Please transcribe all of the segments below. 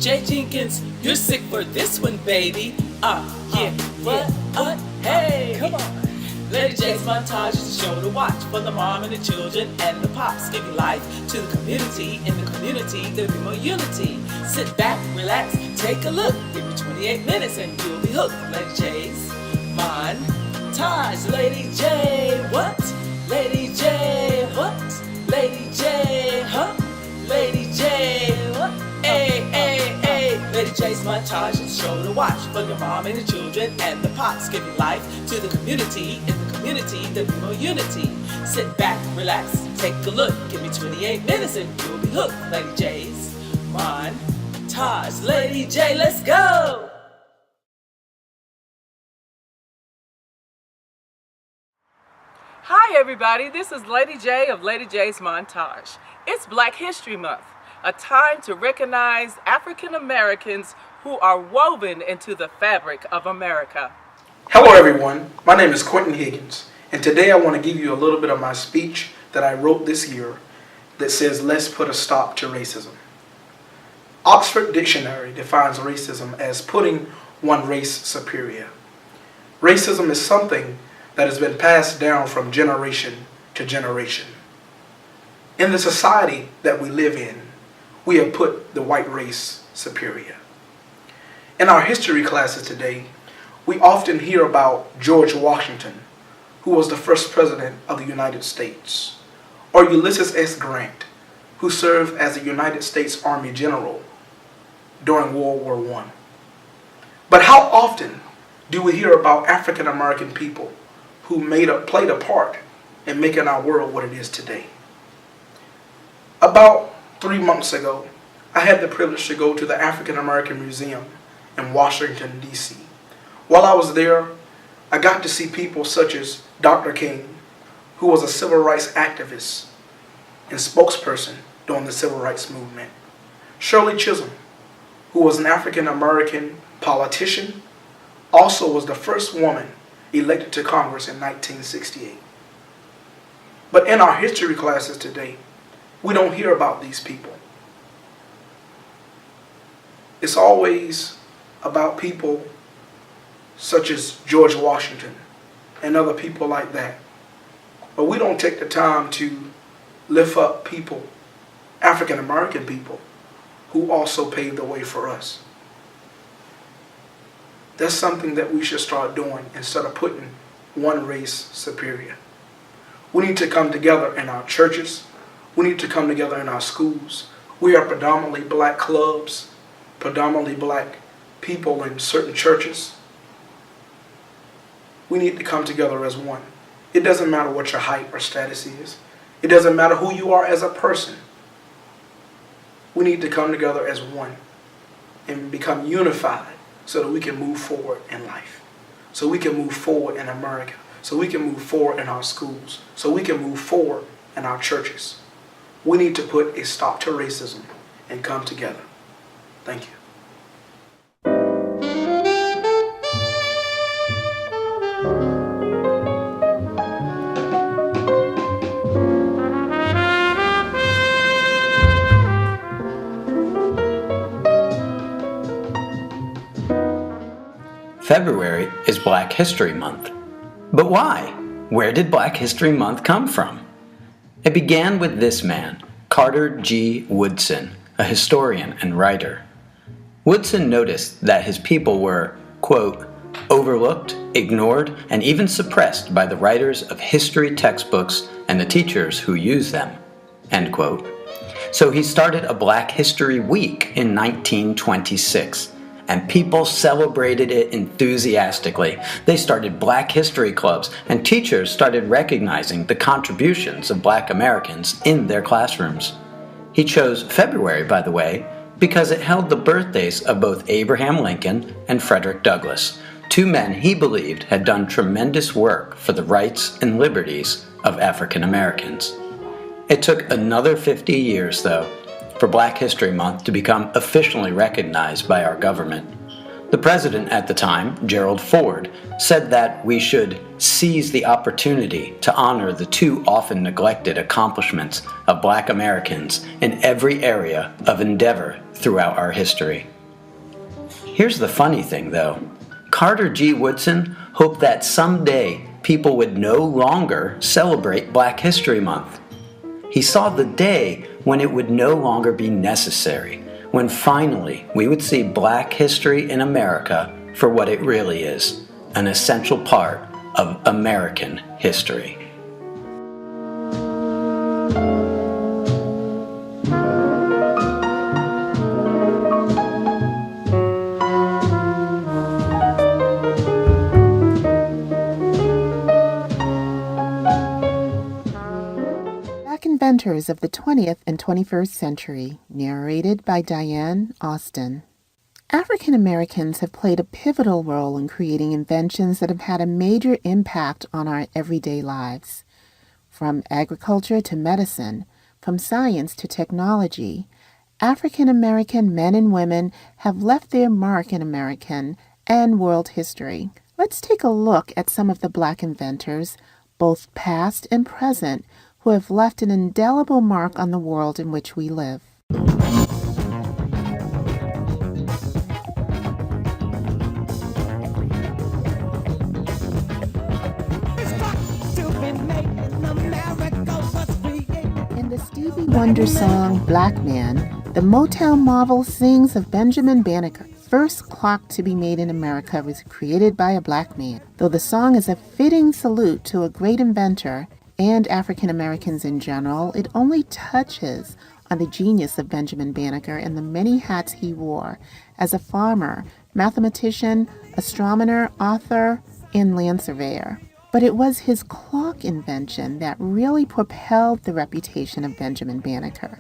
Jay Jenkins, you're sick for this one, baby. Hey, come on. Lady J's montage is a show to watch for the mom and the children and the pops, giving life to the community. In the community, there'll be more unity. Sit back, relax, take a look. Give me 28 minutes and you'll be hooked. Lady J's montage. Lady J, what? Lady J, what? Lady J, huh? Lady J, what? Hey, hey, hey. Lady J's montage is a show to watch for your mom and the children and the pops, giving life to the community. In the community, there'll be more unity. Sit back, relax, take a look. Give me 28 minutes and you'll be hooked. Lady J's montage. Lady J, let's go! Hi everybody, this is Lady J of Lady J's Montage. It's Black History Month, a time to recognize African Americans who are woven into the fabric of America. Hello everyone, my name is Quentin Higgins, and today I want to give you a little bit of my speech that I wrote this year that says, let's put a stop to racism. Oxford Dictionary defines racism as putting one race superior. Racism is something that has been passed down from generation to generation. In the society that we live in, we have put the white race superior. In our history classes today, we often hear about George Washington, who was the first president of the United States, or Ulysses S. Grant, who served as a United States Army general during World War I. But how often do we hear about African American people who played a part in making our world what it is today? About 3 months ago, I had the privilege to go to the African American Museum in Washington, D.C. While I was there, I got to see people such as Dr. King, who was a civil rights activist and spokesperson during the civil rights movement. Shirley Chisholm, who was an African American politician, also was the first woman elected to Congress in 1968. But in our history classes today, we don't hear about these people. It's always about people such as George Washington and other people like that. But we don't take the time to lift up people, African American people, who also paved the way for us. That's something that we should start doing instead of putting one race superior. We need to come together in our churches. We need to come together in our schools. We are predominantly black clubs, predominantly black people in certain churches. We need to come together as one. It doesn't matter what your height or status is. It doesn't matter who you are as a person. We need to come together as one and become unified so that we can move forward in life, so we can move forward in America, so we can move forward in our schools, so we can move forward in our churches. We need to put a stop to racism and come together. Thank you. February is Black History Month. But why? Where did Black History Month come from? It began with this man, Carter G. Woodson, a historian and writer. Woodson noticed that his people were, quote, overlooked, ignored, and even suppressed by the writers of history textbooks and the teachers who use them, end quote. So he started a Black History Week in 1926. And people celebrated it enthusiastically. They started Black History Clubs, and teachers started recognizing the contributions of Black Americans in their classrooms. He chose February, by the way, because it held the birthdays of both Abraham Lincoln and Frederick Douglass, two men he believed had done tremendous work for the rights and liberties of African Americans. It took another 50 years, though, for Black History Month to become officially recognized by our government. The president at the time, Gerald Ford, said that we should seize the opportunity to honor the too often neglected accomplishments of Black Americans in every area of endeavor throughout our history. Here's the funny thing, though. Carter G. Woodson hoped that someday people would no longer celebrate Black History Month. He saw the day when it would no longer be necessary, when finally we would see Black history in America for what it really is, an essential part of American history. Black Inventors of the 20th and 21st Century, narrated by Diane Austin. African Americans have played a pivotal role in creating inventions that have had a major impact on our everyday lives. From agriculture to medicine, from science to technology, African American men and women have left their mark in American and world history. Let's take a look at some of the Black inventors, both past and present, who have left an indelible mark on the world in which we live. In the Stevie Wonder song Black Man, the Motown Marvel sings of Benjamin Banneker. First clock to be made in America was created by a black man. Though the song is a fitting salute to a great inventor and African Americans in general, it only touches on the genius of Benjamin Banneker and the many hats he wore as a farmer, mathematician, astronomer, author, and land surveyor. But it was his clock invention that really propelled the reputation of Benjamin Banneker.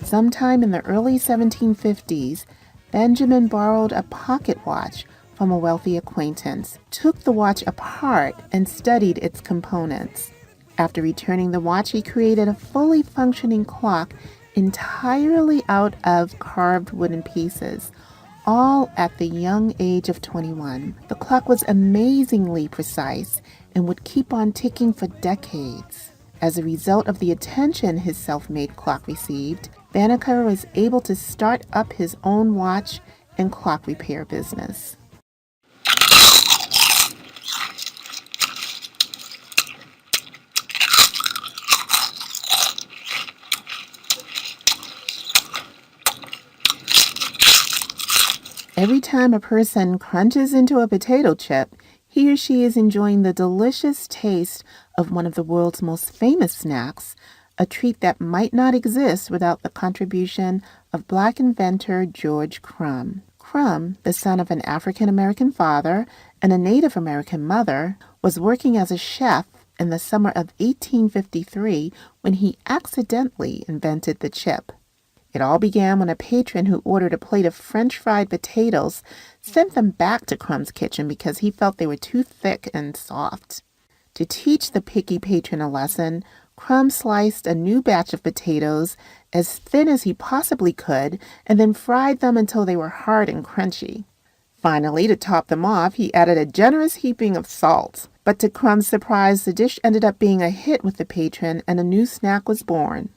Sometime in the early 1750s, Benjamin borrowed a pocket watch from a wealthy acquaintance, took the watch apart, and studied its components. After returning the watch, he created a fully functioning clock entirely out of carved wooden pieces, all at the young age of 21. The clock was amazingly precise and would keep on ticking for decades. As a result of the attention his self-made clock received, Banneker was able to start up his own watch and clock repair business. Every time a person crunches into a potato chip, he or she is enjoying the delicious taste of one of the world's most famous snacks, a treat that might not exist without the contribution of Black inventor George Crumb. Crumb, the son of an African-American father and a Native American mother, was working as a chef in the summer of 1853 when he accidentally invented the chip. It all began when a patron who ordered a plate of French fried potatoes sent them back to Crumb's kitchen because he felt they were too thick and soft. To teach the picky patron a lesson, Crumb sliced a new batch of potatoes as thin as he possibly could and then fried them until they were hard and crunchy. Finally, to top them off, he added a generous heaping of salt. But to Crumb's surprise, the dish ended up being a hit with the patron and a new snack was born.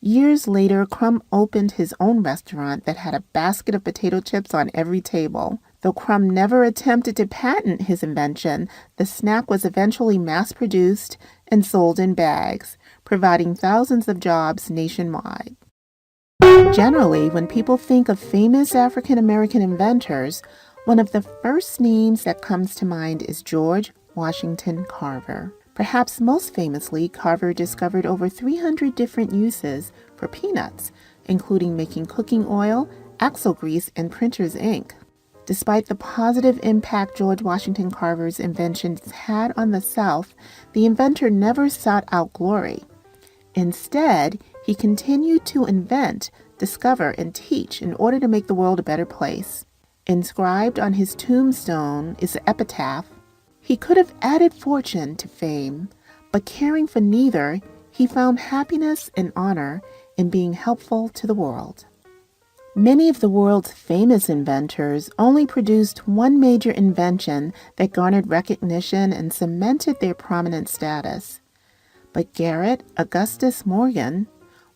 Years later, Crumb opened his own restaurant that had a basket of potato chips on every table. Though Crumb never attempted to patent his invention, the snack was eventually mass-produced and sold in bags, providing thousands of jobs nationwide. Generally, when people think of famous African-American inventors, one of the first names that comes to mind is George Washington Carver. Perhaps most famously, Carver discovered over 300 different uses for peanuts, including making cooking oil, axle grease, and printer's ink. Despite the positive impact George Washington Carver's inventions had on the South, the inventor never sought out glory. Instead, he continued to invent, discover, and teach in order to make the world a better place. Inscribed on his tombstone is the epitaph, "He could have added fortune to fame, but caring for neither, he found happiness and honor in being helpful to the world." Many of the world's famous inventors only produced one major invention that garnered recognition and cemented their prominent status. But Garrett Augustus Morgan,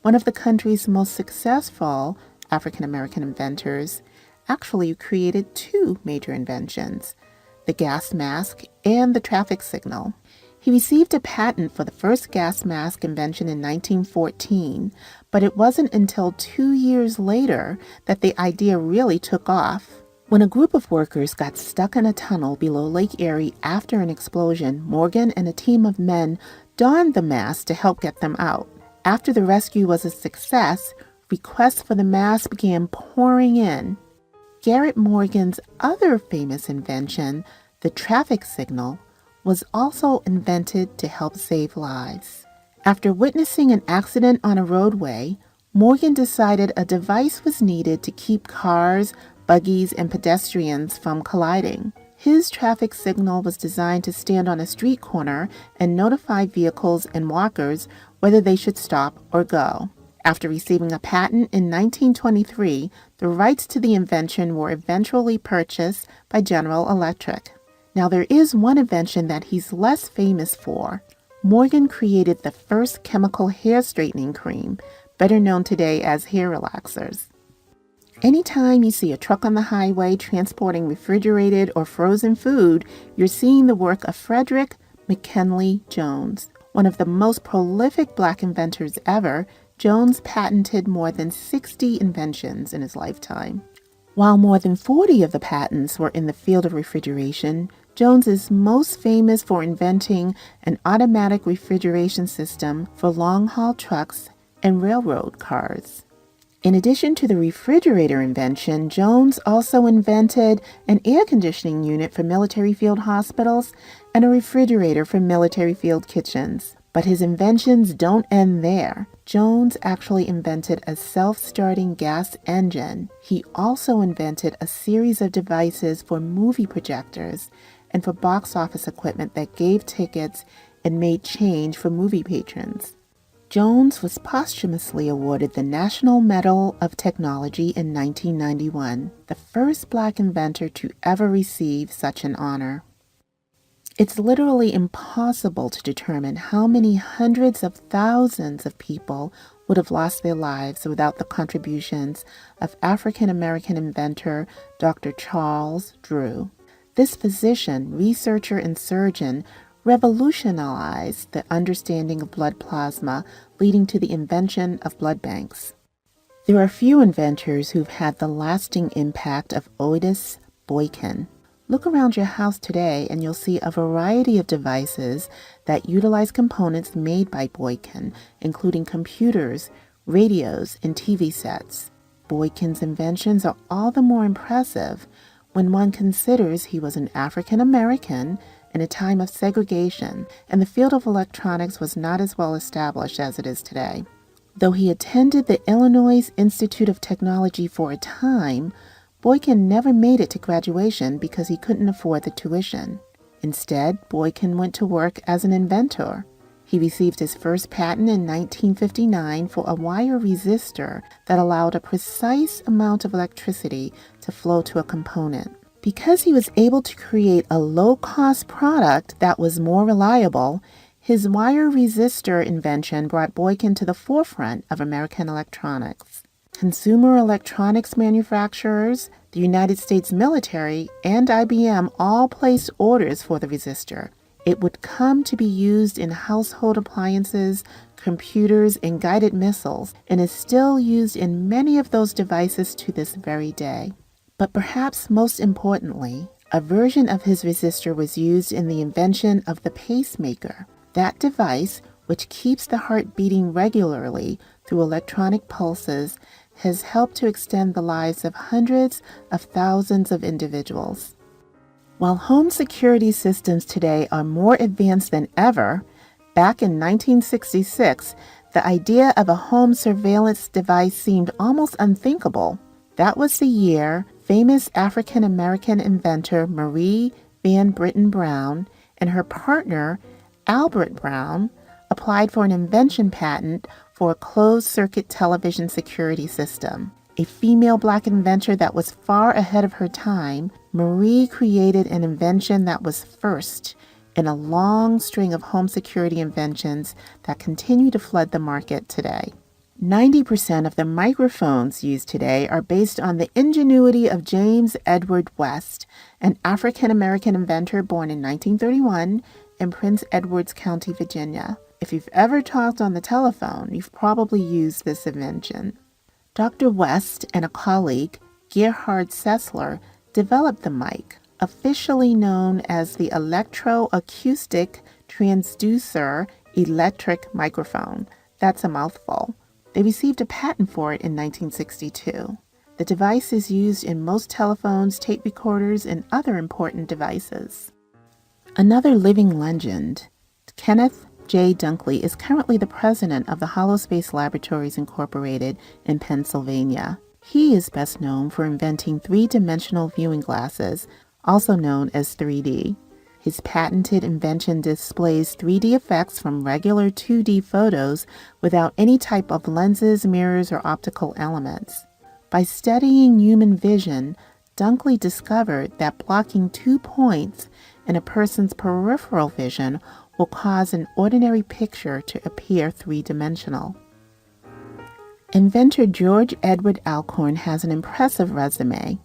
one of the country's most successful African American inventors, actually created two major inventions, the gas mask and the traffic signal. He received a patent for the first gas mask invention in 1914, but it wasn't until 2 years later that the idea really took off. When a group of workers got stuck in a tunnel below Lake Erie after an explosion, Morgan and a team of men donned the mask to help get them out. After the rescue was a success, requests for the mask began pouring in. Garrett Morgan's other famous invention, the traffic signal, was also invented to help save lives. After witnessing an accident on a roadway, Morgan decided a device was needed to keep cars, buggies, and pedestrians from colliding. His traffic signal was designed to stand on a street corner and notify vehicles and walkers whether they should stop or go. After receiving a patent in 1923, the rights to the invention were eventually purchased by General Electric. Now, there is one invention that he's less famous for. Morgan created the first chemical hair straightening cream, better known today as hair relaxers. Anytime you see a truck on the highway transporting refrigerated or frozen food, you're seeing the work of Frederick McKinley Jones. One of the most prolific Black inventors ever, Jones patented more than 60 inventions in his lifetime. While more than 40 of the patents were in the field of refrigeration, Jones is most famous for inventing an automatic refrigeration system for long-haul trucks and railroad cars. In addition to the refrigerator invention, Jones also invented an air conditioning unit for military field hospitals and a refrigerator for military field kitchens. But his inventions don't end there. Jones actually invented a self-starting gas engine. He also invented a series of devices for movie projectors and for box office equipment that gave tickets and made change for movie patrons. Jones was posthumously awarded the National Medal of Technology in 1991, the first Black inventor to ever receive such an honor. It's literally impossible to determine how many hundreds of thousands of people would have lost their lives without the contributions of African American inventor Dr. Charles Drew. This physician, researcher, and surgeon revolutionized the understanding of blood plasma, leading to the invention of blood banks. There are few inventors who've had the lasting impact of Otis Boykin. Look around your house today and you'll see a variety of devices that utilize components made by Boykin, including computers, radios, and TV sets. Boykin's inventions are all the more impressive when one considers he was an African American in a time of segregation, and the field of electronics was not as well established as it is today. Though he attended the Illinois Institute of Technology for a time, Boykin never made it to graduation because he couldn't afford the tuition. Instead, Boykin went to work as an inventor. He received his first patent in 1959 for a wire resistor that allowed a precise amount of electricity to flow to a component. Because he was able to create a low-cost product that was more reliable, his wire resistor invention brought Boykin to the forefront of American electronics. Consumer electronics manufacturers, the United States military, and IBM all placed orders for the resistor. It would come to be used in household appliances, computers, and guided missiles, and is still used in many of those devices to this very day. But perhaps most importantly, a version of his resistor was used in the invention of the pacemaker. That device, which keeps the heart beating regularly through electronic pulses, has helped to extend the lives of hundreds of thousands of individuals. While home security systems today are more advanced than ever, back in 1966, the idea of a home surveillance device seemed almost unthinkable. That was the year famous African American inventor Marie Van Britten Brown and her partner Albert Brown applied for an invention patent for a closed-circuit television security system. A female Black inventor that was far ahead of her time, Marie created an invention that was first in a long string of home security inventions that continue to flood the market today. 90% of the microphones used today are based on the ingenuity of James Edward West, an African-American inventor born in 1931 in Prince Edward County, Virginia. If you've ever talked on the telephone, you've probably used this invention. Dr. West and a colleague, Gerhard Sessler, developed the mic, officially known as the electroacoustic transducer electric microphone. That's a mouthful. They received a patent for it in 1962. The device is used in most telephones, tape recorders, and other important devices. Another living legend, Kenneth J. Dunkley, is currently the president of the Holospace Laboratories Incorporated in Pennsylvania. He is best known for inventing three-dimensional viewing glasses, also known as 3D. His patented invention displays 3D effects from regular 2D photos without any type of lenses, mirrors, or optical elements. By studying human vision, Dunkley discovered that blocking 2 points in a person's peripheral vision will cause an ordinary picture to appear three-dimensional. Inventor George Edward Alcorn has an impressive resume.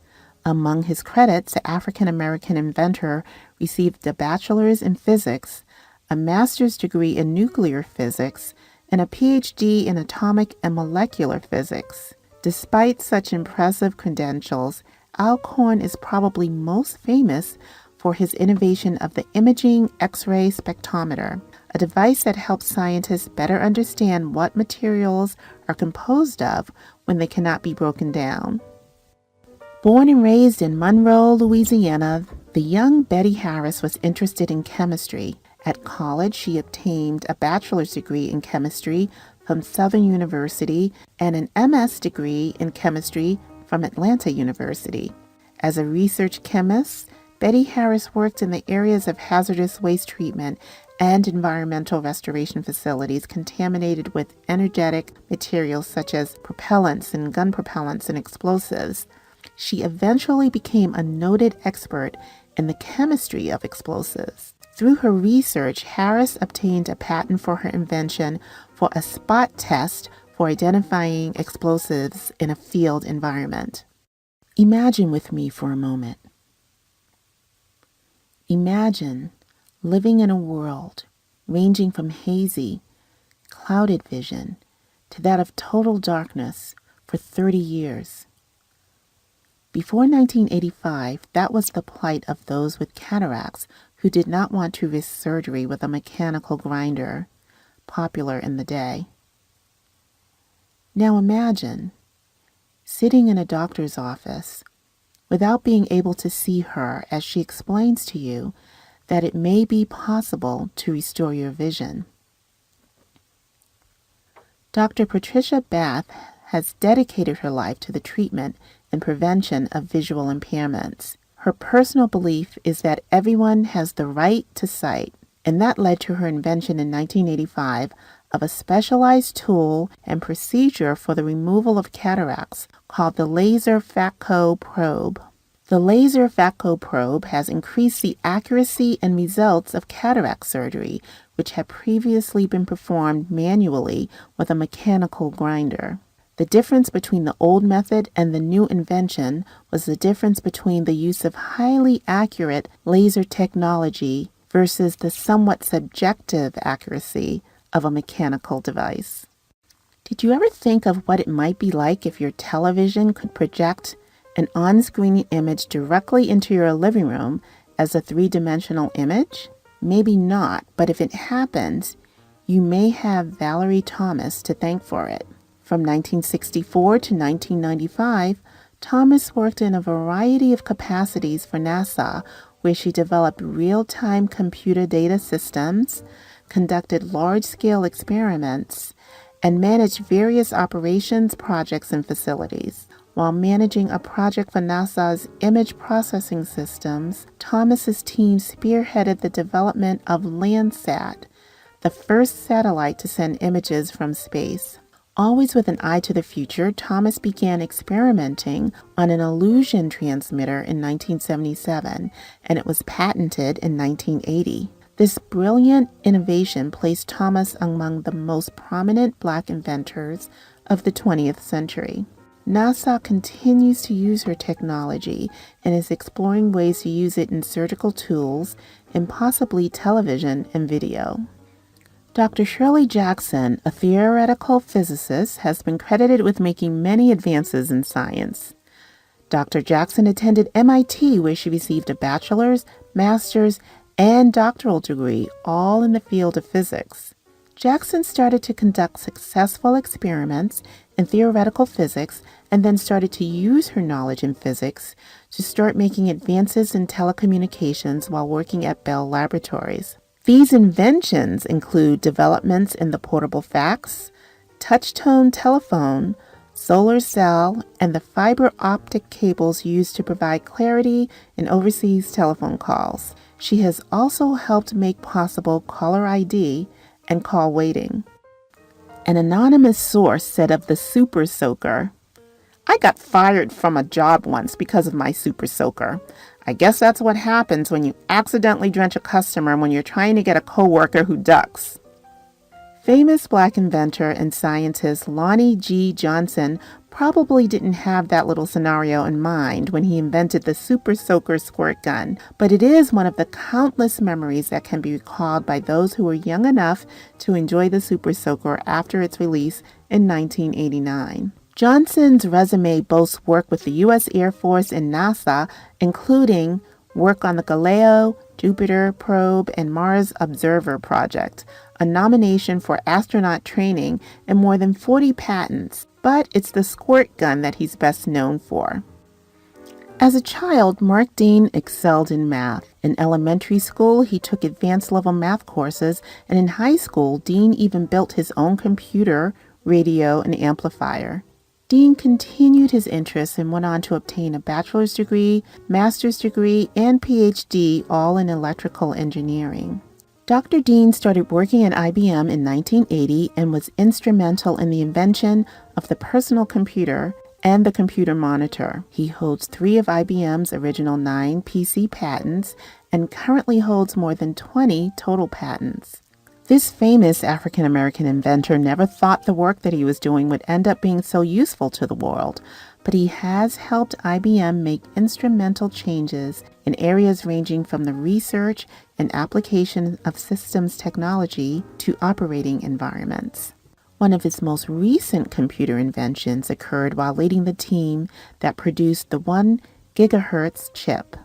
Among his credits, the African-American inventor received a bachelor's in physics, a master's degree in nuclear physics, and a PhD in atomic and molecular physics. Despite such impressive credentials, Alcorn is probably most famous for his innovation of the imaging X-ray spectrometer, a device that helps scientists better understand what materials are composed of when they cannot be broken down. Born and raised in Monroe, Louisiana, the young Betty Harris was interested in chemistry. At college, she obtained a bachelor's degree in chemistry from Southern University and an MS degree in chemistry from Atlanta University. As a research chemist, Betty Harris worked in the areas of hazardous waste treatment and environmental restoration facilities contaminated with energetic materials such as propellants and gun propellants and explosives. She eventually became a noted expert in the chemistry of explosives. Through her research, Harris obtained a patent for her invention for a spot test for identifying explosives in a field environment. Imagine with me for a moment. Imagine living in a world ranging from hazy, clouded vision to that of total darkness for 30 years. Before 1985, that was the plight of those with cataracts who did not want to risk surgery with a mechanical grinder, popular in the day. Now imagine sitting in a doctor's office without being able to see her as she explains to you that it may be possible to restore your vision. Dr. Patricia Bath has dedicated her life to the treatment and prevention of visual impairments. Her personal belief is that everyone has the right to sight, and that led to her invention in 1985 of a specialized tool and procedure for the removal of cataracts called the laser Phaco probe. The laser Phaco probe has increased the accuracy and results of cataract surgery, which had previously been performed manually with a mechanical grinder. The difference between the old method and the new invention was the difference between the use of highly accurate laser technology versus the somewhat subjective accuracy of a mechanical device. Did you ever think of what it might be like if your television could project an on-screen image directly into your living room as a three-dimensional image? Maybe not, but if it happens, you may have Valerie Thomas to thank for it. From 1964 to 1995, Thomas worked in a variety of capacities for NASA, where she developed real-time computer data systems, conducted large-scale experiments, and managed various operations, projects, and facilities. While managing a project for NASA's image processing systems, Thomas's team spearheaded the development of Landsat, the first satellite to send images from space. Always with an eye to the future, Thomas began experimenting on an illusion transmitter in 1977, and it was patented in 1980. This brilliant innovation placed Thomas among the most prominent Black inventors of the 20th century. NASA continues to use her technology and is exploring ways to use it in surgical tools and possibly television and video. Dr. Shirley Jackson, a theoretical physicist, has been credited with making many advances in science. Dr. Jackson attended MIT, where she received a bachelor's, master's, and doctoral degree, all in the field of physics. Jackson started to conduct successful experiments in theoretical physics and then started to use her knowledge in physics to start making advances in telecommunications while working at Bell Laboratories. These inventions include developments in the portable fax, touch-tone telephone, solar cell, and the fiber optic cables used to provide clarity in overseas telephone calls. She has also helped make possible caller ID and call waiting. An anonymous source said of the Super Soaker, "I got fired from a job once because of my Super Soaker. I guess that's what happens when you accidentally drench a customer when you're trying to get a coworker who ducks." Famous Black inventor and scientist Lonnie G. Johnson probably didn't have that little scenario in mind when he invented the Super Soaker squirt gun, but it is one of the countless memories that can be recalled by those who were young enough to enjoy the Super Soaker after its release in 1989. Johnson's resume boasts work with the U.S. Air Force and NASA, including work on the Galileo, Jupiter Probe, and Mars Observer project, a nomination for astronaut training, and more than 40 patents, but it's the squirt gun that he's best known for. As a child, Mark Dean excelled in math. In elementary school, he took advanced level math courses, and in high school, Dean even built his own computer, radio, and amplifier. Dean continued his interests and went on to obtain a bachelor's degree, master's degree, and PhD, all in electrical engineering. Dr. Dean started working at IBM in 1980 and was instrumental in the invention of the personal computer and the computer monitor. He holds 3 of IBM's original 9 PC patents and currently holds more than 20 total patents. This famous African-American inventor never thought the work that he was doing would end up being so useful to the world, but he has helped IBM make instrumental changes in areas ranging from the research and application of systems technology to operating environments. One of his most recent computer inventions occurred while leading the team that produced the 1 gigahertz chip.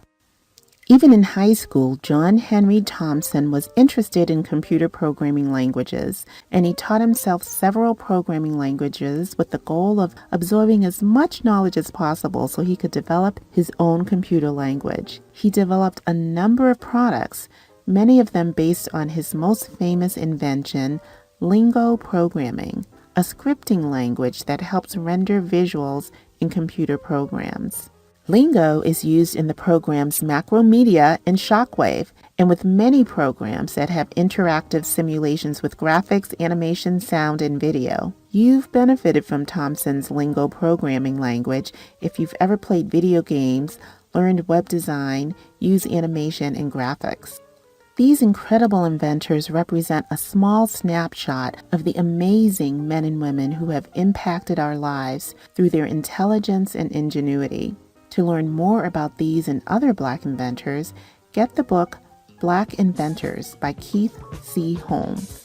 Even in high school, John Henry Thompson was interested in computer programming languages, and he taught himself several programming languages with the goal of absorbing as much knowledge as possible so he could develop his own computer language. He developed a number of products, many of them based on his most famous invention, Lingo programming, a scripting language that helps render visuals in computer programs. Lingo is used in the programs Macromedia and Shockwave, and with many programs that have interactive simulations with graphics, animation, sound, and video. You've benefited from Thompson's Lingo programming language if you've ever played video games, learned web design, used animation, and graphics. These incredible inventors represent a small snapshot of the amazing men and women who have impacted our lives through their intelligence and ingenuity. To learn more about these and other Black inventors, get the book Black Inventors by Keith C. Holmes.